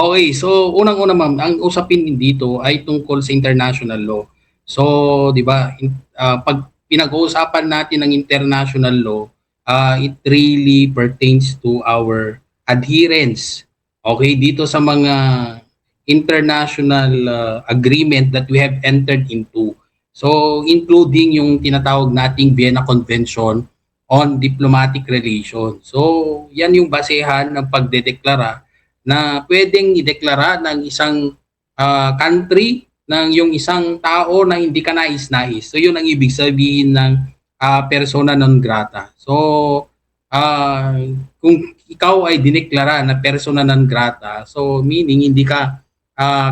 Okay, so unang-una ma'am, ang usapin din dito ay tungkol sa international law. So, 'di ba, 'pag pinag-uusapan natin ng international law, it really pertains to our adherence, okay, dito sa mga international agreement that we have entered into. So, including yung tinatawag nating Vienna Convention on Diplomatic Relations. So, yan yung basehan ng pagdedeklara na pwedeng ideklara ng isang country ng yung isang tao na hindi ka nais-nais. So yun ang ibig sabihin ng persona non grata. So uh, kung ikaw ay dineklara na persona non grata, so meaning hindi ka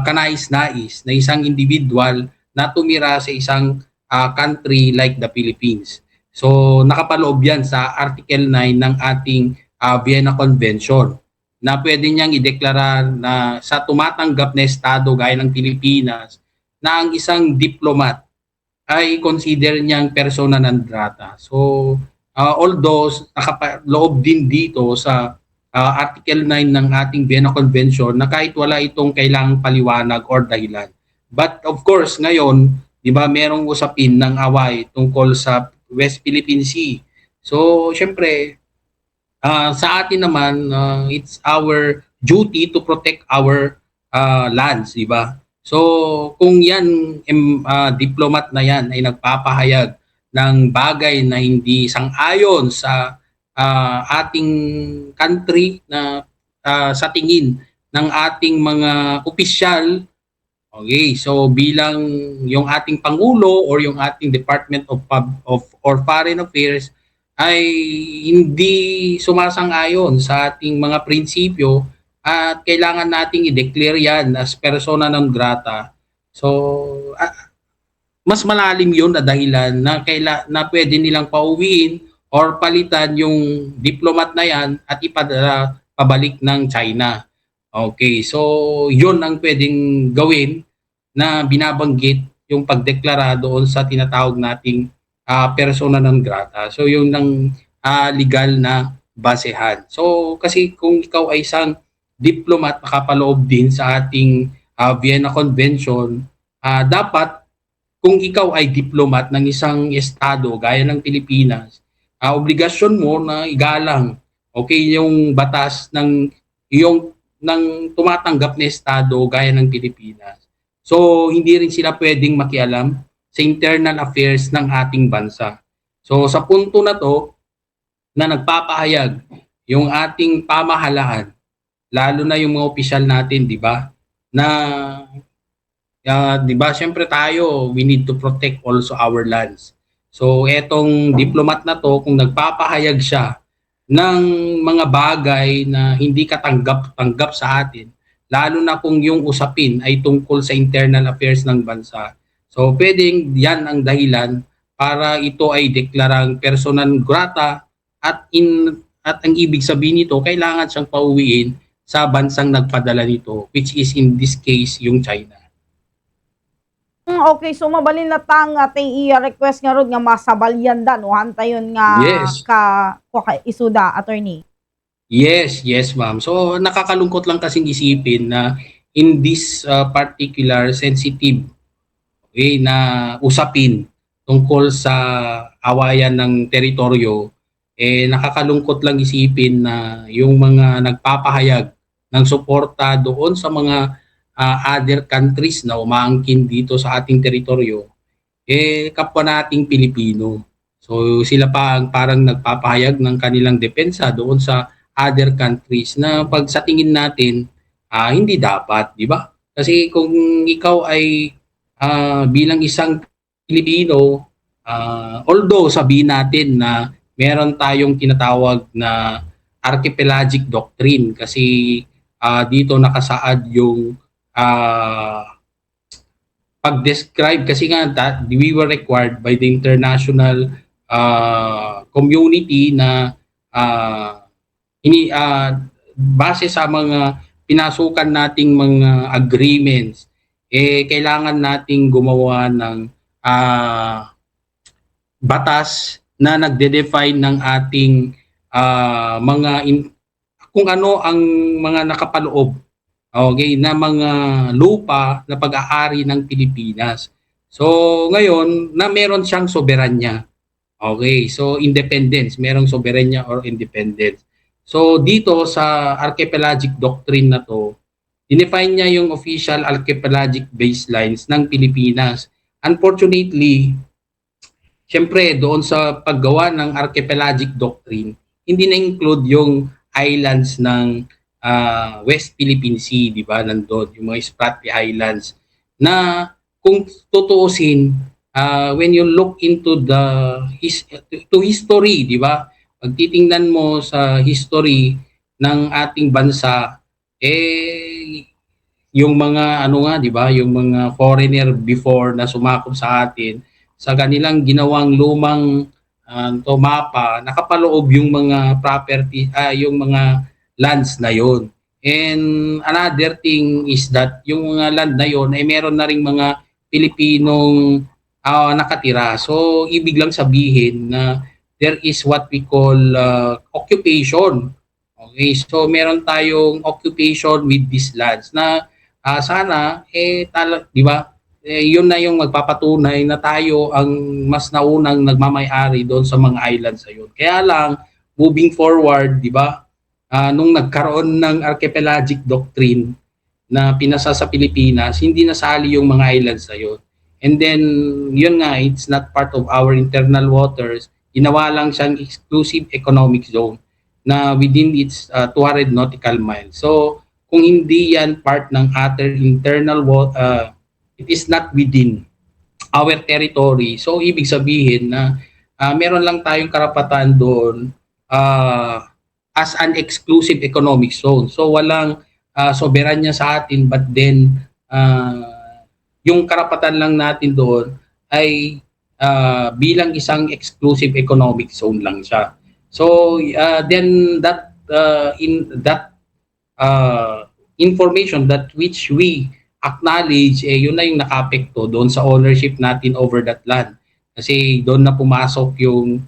kanais-nais na isang individual na tumira sa isang country like the Philippines. So nakapaloob yan sa Article 9 ng ating Vienna Convention na pwede niyang ideklara na sa tumatanggap na estado gaya ng Pilipinas na ang isang diplomat ay consider niyang persona non grata. So, although nakaloob din dito sa Article 9 ng ating Vienna Convention na kahit wala itong kailangang paliwanag or dahilan. But of course, ngayon, di ba, merong usapin ng away tungkol sa West Philippine Sea. So, syempre, sa atin naman, it's our duty to protect our lands, di ba? So, kung yan, diplomat na yan ay nagpapahayag ng bagay na hindi sang-ayon sa ating country na sa tingin ng ating mga opisyal, okay, so bilang yung ating Pangulo or yung ating Department of or Foreign Affairs ay hindi sumasang-ayon sa ating mga prinsipyo at kailangan nating i-declare yan as persona non grata. So, mas malalim yun na dahilan na, na pwede nilang pauwiin or palitan yung diplomat na yan at ipadala pabalik ng China. Okay, so yun ang pwedeng gawin na binabanggit yung pagdeklara doon sa tinatawag nating persona non grata. So yung ng legal na basehan. So kasi kung ikaw ay isang diplomat nakapaloob din sa ating Vienna Convention, dapat kung ikaw ay diplomat ng isang estado gaya ng Pilipinas, obligasyon mo na igalang okay yung batas ng iyong ng tumatanggap na estado gaya ng Pilipinas. So hindi rin sila pwedeng makialam sa internal affairs ng ating bansa. So sa punto na to na nagpapahayag yung ating pamahalaan, lalo na yung mga opisyal natin, di ba? Na 'di ba, siyempre tayo, we need to protect also our lands. So etong diplomat na to kung nagpapahayag siya ng mga bagay na hindi katanggap-tanggap sa atin, lalo na kung yung usapin ay tungkol sa internal affairs ng bansa. So pwedeng yan ang dahilan para ito ay deklarang persona non grata at ang ibig sabihin nito kailangan siyang pauwiin sa bansang nagpadala nito, which is in this case yung China. Okay, so mabalin na tang ating i-request nga ron nga masabalyan da no hantayon nga Yes. ka isuda attorney. Yes, ma'am. So nakakalungkot lang kasing isipin na in this particular sensitive okay, na usapin tungkol sa awayan ng teritoryo, nakakalungkot lang isipin na yung mga nagpapahayag ng suporta doon sa mga other countries na umaangkin dito sa ating teritoryo, kapwa nating Pilipino. So sila pa ang parang nagpapahayag ng kanilang depensa doon sa other countries na pag sa tingin natin hindi dapat, di ba? Kasi kung ikaw ay bilang isang Pilipino, although sabihin natin na meron tayong tinatawag na archipelagic doctrine kasi dito nakasaad yung pag-describe kasi nga that we were required by the international community na base sa mga pinasukan nating mga agreements, kailangan nating gumawa ng batas na nagde-define ng ating kung ano ang mga nakapaloob Okay, na mga lupa na pag-aari ng Pilipinas. So ngayon na meron siyang soberanya. Okay, so independence, merong soberanya or independence. So dito sa archipelagic doctrine na to, define niya yung official archipelagic baselines ng Pilipinas. Unfortunately, siyempre doon sa paggawa ng archipelagic doctrine, hindi na-include yung islands ng West Philippine Sea, di ba? Nandun, yung mga Spratly Islands na kung tutuusin, when you look into the history, di ba? Pag titingnan mo sa history ng ating bansa, yung mga ano nga, 'di ba, yung mga foreigner before na sumakop sa atin, sa kanilang ginawang lumang to mapa, nakapaloob yung mga property, yung mga lands na yon. And another thing is that yung mga land na yon ay meron na ring mga Pilipinong nakatira. So ibig lang sabihin na there is what we call occupation. Okay, so meron tayong occupation with these lands na sana di ba? Yun na yung magpapatunay na tayo ang mas naunang nagmamay-ari doon sa mga islands na yun. Kaya lang moving forward, di ba? Nung nagkaroon ng archipelagic doctrine na pinasa sa Pilipinas, hindi nasali yung mga islands na yun. And then, yun nga, it's not part of our internal waters. Ginawa lang siyang exclusive economic zone na within its 200 nautical miles. So, kung hindi yan part ng other internal it is not within our territory. So ibig sabihin na meron lang tayong karapatan doon as an exclusive economic zone. So walang soberanya sa atin, but then yung karapatan lang natin doon ay bilang isang exclusive economic zone lang siya. So then that in that information that which we acknowledge, yun na yung nakapekto doon sa ownership natin over that land. Kasi doon na pumasok yung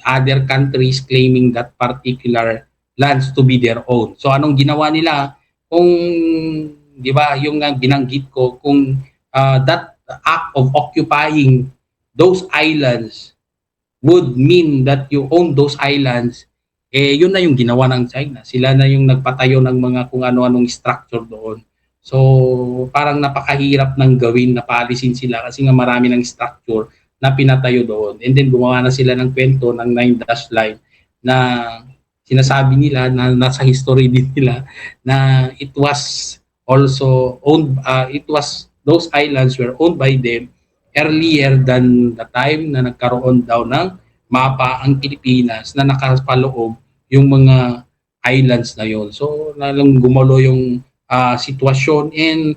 other countries claiming that particular lands to be their own. So anong ginawa nila? Kung, di ba, yung binanggit ko, kung that act of occupying those islands would mean that you own those islands, yun na yung ginawa ng China. Sila na yung nagpatayo ng mga kung ano-anong structure doon. So, parang napakahirap ng gawin na paalisin sila kasi nga marami ng structure na pinatayo doon. And then gumawa na sila ng kwento ng 9-dash line na sinasabi nila na nasa history din nila na it was also owned, those islands were owned by them earlier than the time na nagkaroon daw ng mapa ang Pilipinas na nakapaloob yung mga islands na yon. So, lalong gumalo yung sitwasyon, and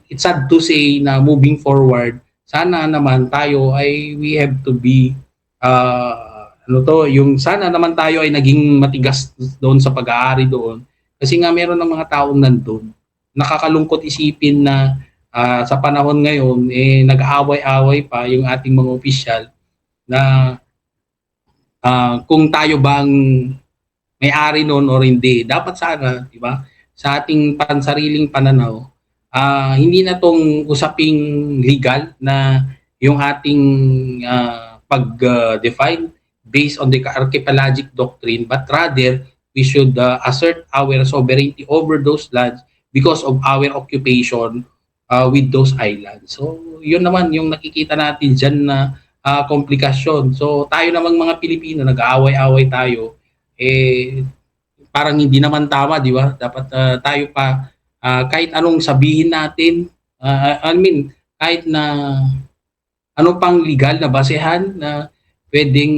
it's sad to say na moving forward, sana naman tayo ay we have to be yung sana naman tayo ay naging matigas doon sa pag-aari doon. Kasi nga meron ng mga taong nandun. Nakakalungkot isipin na sa panahon ngayon, nag-aaway-away pa yung ating mga opisyal na kung tayo bang may-ari noon or hindi. Dapat sana, di ba, sa ating pansariling pananaw, hindi na tong usaping legal na yung ating pag-define based on the archipelagic doctrine, but rather we should assert our sovereignty over those lands because of our occupation with those islands. So, yun naman yung nakikita natin dyan na komplikasyon. So, tayo namang mga Pilipino, nag-aaway-away tayo, parang hindi naman tama, di ba? Dapat tayo pa, kahit anong sabihin natin, kahit na ano pang legal na basehan na pwedeng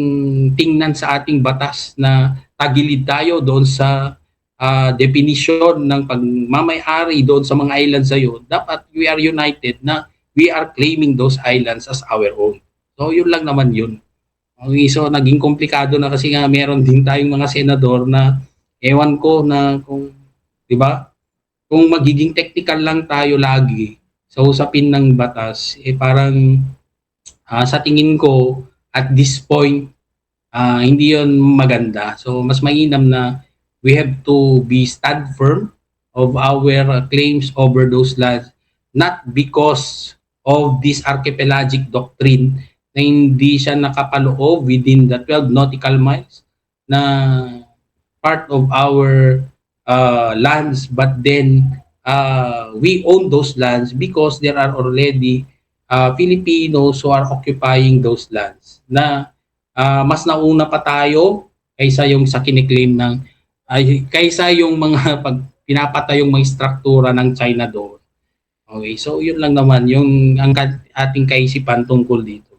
tingnan sa ating batas na tagilid tayo doon sa definition ng pagmamay-ari doon sa mga islands na yun, dapat we are united na we are claiming those islands as our own. So yun lang naman yun. Okay, so naging komplikado na kasi nga meron din tayong mga senador na ewan ko na kung, di ba, kung magiging technical lang tayo lagi sa usapin ng batas, parang sa tingin ko at this point, hindi yun maganda. So mas mainam na we have to be stand firm of our claims over those lands, not because of this archipelagic doctrine na hindi siya nakapaloob within the 12 nautical miles na part of our lands, but then we own those lands because there are already Filipinos who are occupying those lands na mas nauna pa tayo kaysa yung sa kiniklaim ng kaysa yung mga pag pinapatay yung mga struktura ng China doon. Okay, so yun lang naman yung ang ating kaisipan tungkol dito.